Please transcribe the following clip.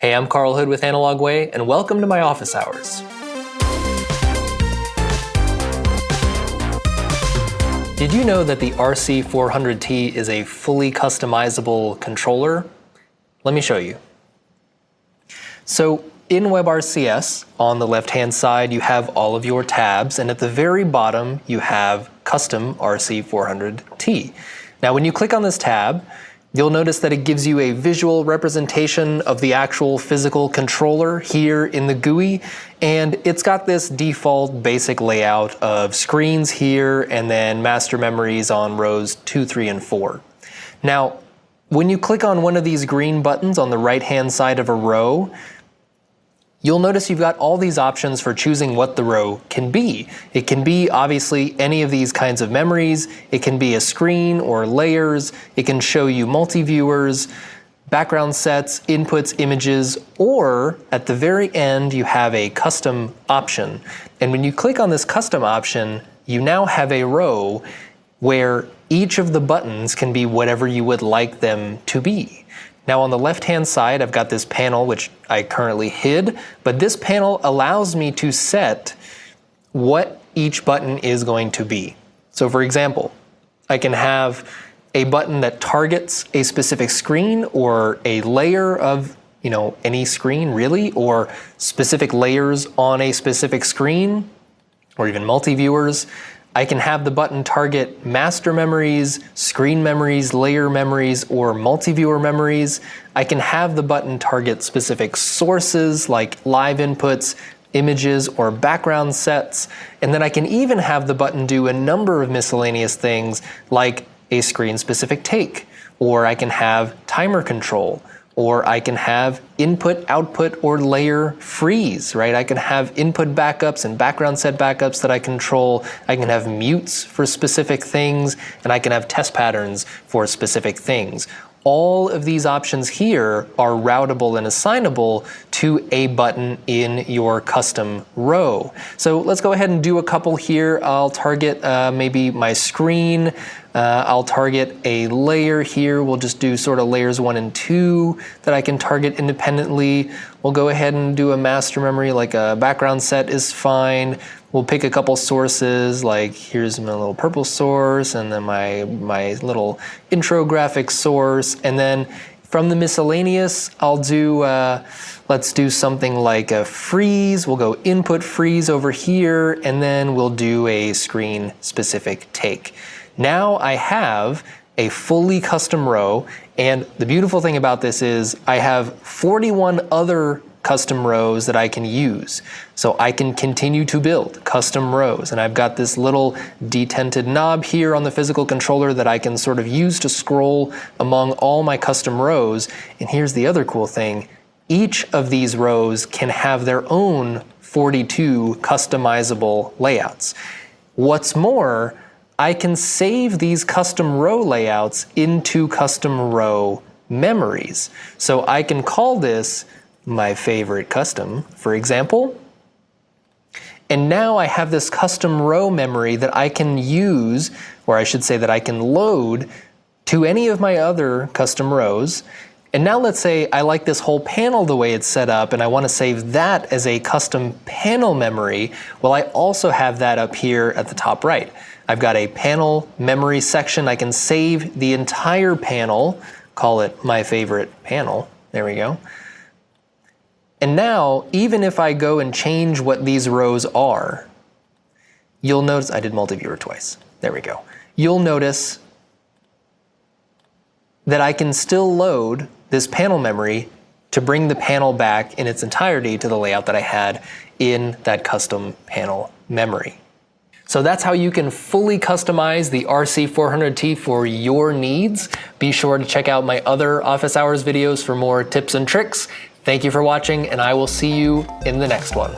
Hey, I'm Carl Hood with Analog Way, and welcome to my office hours. Did you know that the RC400T is a fully customizable controller? Let me show you. So in WebRCS, on the left-hand side, you have all of your tabs, and at the very bottom, you have Custom RC400T. Now, when you click on this tab, you'll notice that it gives you a visual representation of the actual physical controller here in the GUI, and it's got this default basic layout of screens here and then master memories on rows 2, 3, and 4. Now, when you click on one of these green buttons on the right-hand side of a row, you'll notice you've got all these options for choosing what the row can be. It can be obviously any of these kinds of memories. It can be a screen or layers. It can show you multi-viewers, background sets, inputs, images, or at the very end you have a custom option. And when you click on this custom option, you now have a row where each of the buttons can be whatever you would like them to be. Now on the left-hand side, I've got this panel, which I currently hid, but this panel allows me to set what each button is going to be. So for example, I can have a button that targets a specific screen or a layer of, any screen really, or specific layers on a specific screen, or even multi-viewers. I can have the button target master memories, screen memories, layer memories, or multi-viewer memories. I can have the button target specific sources like live inputs, images, or background sets. And then I can even have the button do a number of miscellaneous things like a screen-specific take, or I can have timer control, or I can have input, output, or layer freeze, right? I can have input backups and background set backups that I control. I can have mutes for specific things, and I can have test patterns for specific things. All of these options here are routable and assignable to a button in your custom row. So let's go ahead and do a couple here. I'll target maybe my screen. I'll target a layer here. We'll just do sort of layers 1 and 2 that I can target independently. We'll go ahead and do a master memory, like a background set is fine. We'll pick a couple sources, like here's my little purple source, and then my little intro graphic source. And then from the miscellaneous, I'll do, let's do something like a freeze. We'll go input freeze over here, and then we'll do a screen specific take. Now I have a fully custom row, and the beautiful thing about this is I have 41 other custom rows that I can use. So I can continue to build custom rows, and I've got this little detented knob here on the physical controller that I can sort of use to scroll among all my custom rows. And here's the other cool thing. Each of these rows can have their own 42 customizable layouts. What's more, I can save these custom row layouts into custom row memories. So I can call this my favorite custom, for example. And now I have this custom row memory that I can use, or I should say that I can load to any of my other custom rows. And now let's say I like this whole panel the way it's set up, and I want to save that as a custom panel memory. Well, I also have that up here at the top right. I've got a panel memory section. I can save the entire panel, call it my favorite panel. There we go. And now, even if I go and change what these rows are, you'll notice, I did multi-viewer twice. There we go. You'll notice that I can still load this panel memory to bring the panel back in its entirety to the layout that I had in that custom panel memory. So that's how you can fully customize the RC400T for your needs. Be sure to check out my other office hours videos for more tips and tricks. Thank you for watching, and I will see you in the next one.